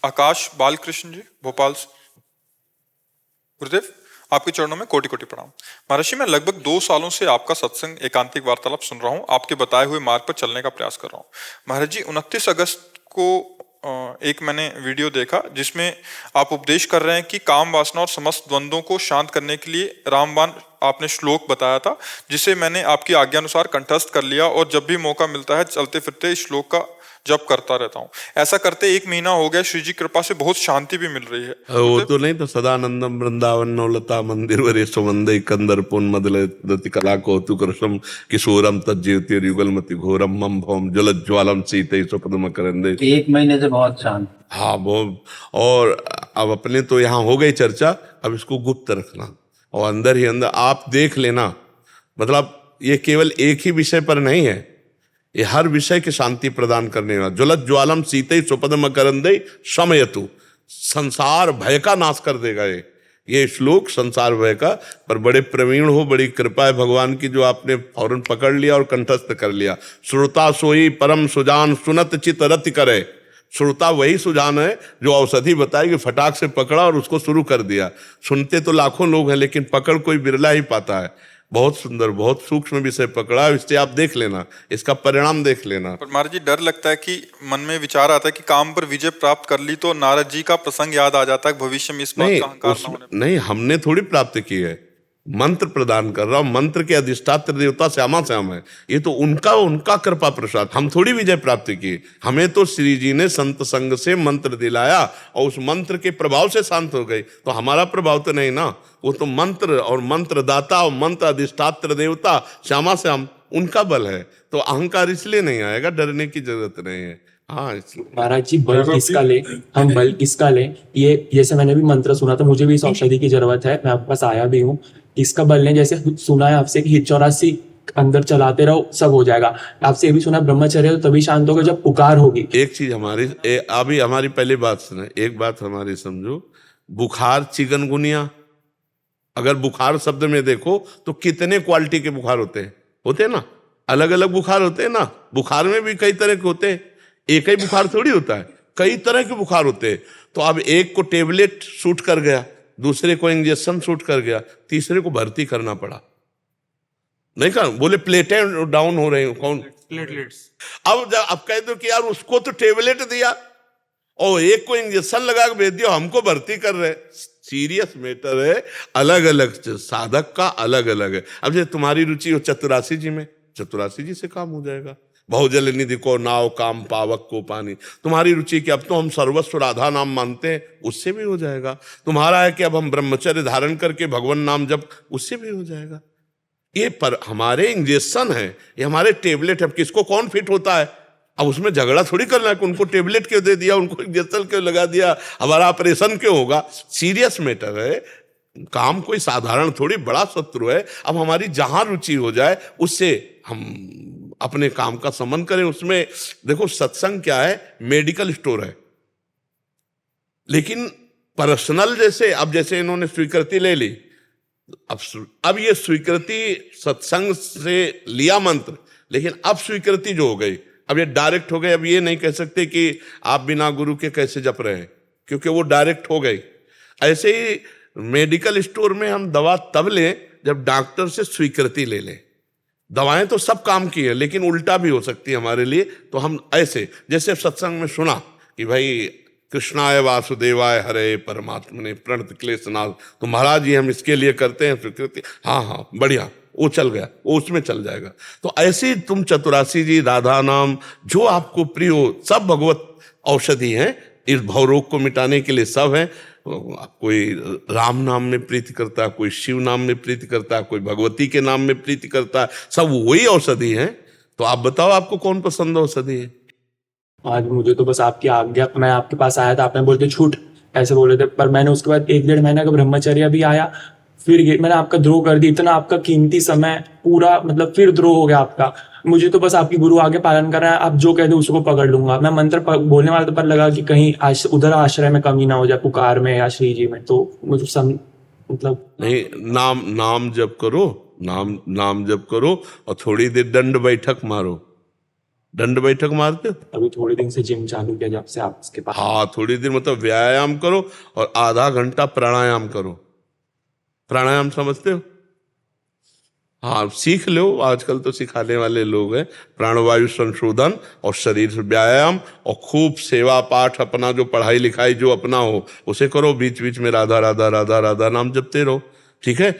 आकाश बालकृष्ण जी भोपाल से। गुरुदेव, आपके चरणों में कोटि कोटि प्रणाम। महर्षि, मैं लगभग 2 सालों से आपका सत्संग एकांतिक वार्तालाप सुन रहा हूँ, आपके बताए हुए मार्ग पर चलने का प्रयास कर रहा हूँ। महाराज जी, 29 अगस्त को एक मैंने वीडियो देखा जिसमें आप उपदेश कर रहे हैं कि काम वासना और समस्त द्वंद्वों को शांत करने के लिए रामबाण आपने श्लोक बताया था, जिसे मैंने आपकी आज्ञा अनुसार कंठस्थ कर लिया और जब भी मौका मिलता है चलते फिरते इस श्लोक का जप करता रहता हूँ। ऐसा करते 1 महीना हो गया, श्री जी कृपा से बहुत शांति भी मिल रही है। वो तो नहीं तो सदानंदम वृंदावन नवलता मंदिर वरे सुमंदई कंदर पुन मदलति कला कौतुकरसम किशोरम तज्जीवति युगलमति घोरम मम भौम जलज्ज्वालम सीते स्वपदम करंदे। 1 महीने से बहुत शांत। हाँ वो, और अब अपने तो यहाँ हो गई चर्चा, अब इसको गुप्त रखना और अंदर ही अंदर आप देख लेना। मतलब ये केवल एक ही विषय पर नहीं है, ये हर विषय की शांति प्रदान करने वाला। ज्वलत ज्वालम सीते सुपदम करंदे शमयतु, संसार भय का नाश कर देगा ये श्लोक, संसार भय का। पर बड़े प्रवीण हो, बड़ी कृपा है भगवान की जो आपने फौरन पकड़ लिया और कंठस्थ कर लिया। श्रोता सोई परम सुजान सुनत चित रति करे। श्रोता वही सुजान है जो औषधि बताएगी, फटाक से पकड़ा और उसको शुरू कर दिया। सुनते तो लाखों लोग हैं लेकिन पकड़ कोई बिरला ही पाता है। बहुत सुंदर, बहुत सूक्ष्म विषय पकड़ा, इससे आप देख लेना, इसका परिणाम देख लेना। पर महाराज जी, डर लगता है कि मन में विचार आता है कि काम पर विजय प्राप्त कर ली तो नारद जी का प्रसंग याद आ जाता है, भविष्य में इस बात का अहंकार ना होने। नहीं, हमने थोड़ी प्राप्त की है, मंत्र प्रदान कर रहा हूं। मंत्र के अधिष्ठात्र देवता श्यामा श्याम है, ये तो उनका कृपा प्रसाद। हम थोड़ी विजय प्राप्त की, हमें तो श्री जी ने संत संग से मंत्र दिलाया और उस मंत्र के प्रभाव से शांत हो गई। तो हमारा प्रभाव तो नहीं ना, वो तो मंत्र और मंत्रदाता और मंत्र अधिष्ठात्र देवता श्यामा श्याम, उनका बल है। तो अहंकार इसलिए नहीं आएगा, डरने की जरूरत नहीं है। हाँ, महाराज जी, बल किसका ले, हम बल किसका ले? ये जैसे मैंने भी मंत्र सुना था, मुझे भी इस औषधि की जरूरत है, मैं आपके पास आया भी हूँ। इसका बल ने जैसे सुना है आपसे कि 84 अंदर चलाते रहो सब हो जाएगा। आपसे ये भी सुना ब्रह्मचर्य तो तभी शांत होगा जब पुकार होगी। एक चीज हमारी अभी हमारी पहली बात सुने, एक बात हमारी समझो। बुखार, चिकनगुनिया, अगर बुखार शब्द में देखो तो कितने क्वालिटी के बुखार होते हैं ना, अलग अलग बुखार होते हैं ना। बुखार में भी कई तरह के होते हैं, एक ही बुखार थोड़ी होता है, कई तरह के बुखार होते हैं। तो अब एक को टेबलेट सूट कर गया, दूसरे को इंजेक्शन सूट कर गया, तीसरे को भर्ती करना पड़ा। नहीं कर बोले प्लेटें डाउन हो रही, कौन प्लेटलेट्स। अब कह दो कि यार उसको तो टेबलेट दिया और एक को इंजेक्शन लगा के भेज दिया, हमको भर्ती कर रहे। सीरियस मैटर है, अलग अलग साधक का अलग अलग है। अब जैसे तुम्हारी रुचि हो चतुरासी जी में, चतुरासी जी से काम हो जाएगा। बहुजल निधि को नाव, काम पावक को पानी। तुम्हारी रुचि कि अब तो हम सर्वस्व राधा नाम मानते हैं, उससे भी हो जाएगा। तुम्हारा है कि अब हम ब्रह्मचर्य धारण करके भगवान नाम जप, उससे भी हो जाएगा। ये पर हमारे इंजेक्शन है, ये हमारे टेबलेट है। अब किसको कौन फिट होता है, अब उसमें झगड़ा थोड़ी करना है कि उनको टेबलेट क्यों दे दिया, उनको इंजेक्शन क्यों लगा दिया, हमारा ऑपरेशन क्यों होगा। सीरियस मैटर है, काम कोई साधारण थोड़ी, बड़ा शत्रु है। अब हमारी जहां रुचि हो जाए उससे हम अपने काम का समन करें। उसमें देखो सत्संग क्या है, मेडिकल स्टोर है। लेकिन पर्सनल जैसे अब जैसे इन्होंने स्वीकृति ले ली, अब ये स्वीकृति सत्संग से लिया मंत्र, लेकिन अब स्वीकृति जो हो गई, अब ये डायरेक्ट हो गई। अब ये नहीं कह सकते कि आप बिना गुरु के कैसे जप रहे हैं, क्योंकि वो डायरेक्ट हो गई। ऐसे ही मेडिकल स्टोर में हम दवा तब लें जब डॉक्टर से स्वीकृति ले लें। दवाएं तो सब काम की है, लेकिन उल्टा भी हो सकती है हमारे लिए। तो हम ऐसे जैसे सत्संग में सुना कि भाई कृष्णाय वासुदेवाय हरे परमात्मने प्रणत क्लेशनाथ, तो महाराज जी हम इसके लिए करते हैं स्वीकृति। हाँ बढ़िया, वो चल गया, वो उसमें चल जाएगा। तो ऐसे ही तुम चतुरासी जी, राधा नाम, जो आपको प्रिय हो, सब भगवत औषधि हैं इस भवरोग को मिटाने के लिए, सब हैं। कोई राम नाम में प्रीति करता है, कोई शिव नाम में प्रीति करता है, कोई भगवती के नाम में प्रीति करता है, सब वही औषधि हैं। तो आप बताओ आपको कौन पसंद औषधि है। आज मुझे तो बस आपकी आज्ञा, मैं आपके पास आया था, आपने बोलते छूट ऐसे बोले थे, पर मैंने उसके बाद 1-1.5 महीना का ब्रह्मचर्य भी आया, फिर मैंने आपका द्रोह कर दी। इतना आपका कीमती समय पूरा मतलब फिर द्रोह हो गया आपका। मुझे तो बस आपकी गुरु आगे पालन करना है, आप जो कह दो उसको पकड़ लूंगा। मैं मंत्र बोलने वाला तो पर लगा कि कहीं उधर आश्रय में कमी ना हो जाए, पुकार में या श्री जी में। तो मुझे मतलब नहीं, नाम जप करो, नाम जप करो और थोड़ी देर दंड बैठक मारो। दंड बैठक मारते हो? अभी थोड़े दिन से जिम चालू किया जब से आपके पास। हाँ, थोड़ी देर मतलब व्यायाम करो और आधा घंटा प्राणायाम करो। प्राणायाम समझते हो? हाँ, सीख लो, आजकल तो सिखाने वाले लोग हैं। प्राणवायु संशोधन और शरीर व्यायाम और खूब सेवा पाठ, अपना जो पढ़ाई लिखाई जो अपना हो उसे करो, बीच बीच में राधा राधा राधा राधा नाम जपते रहो, ठीक है।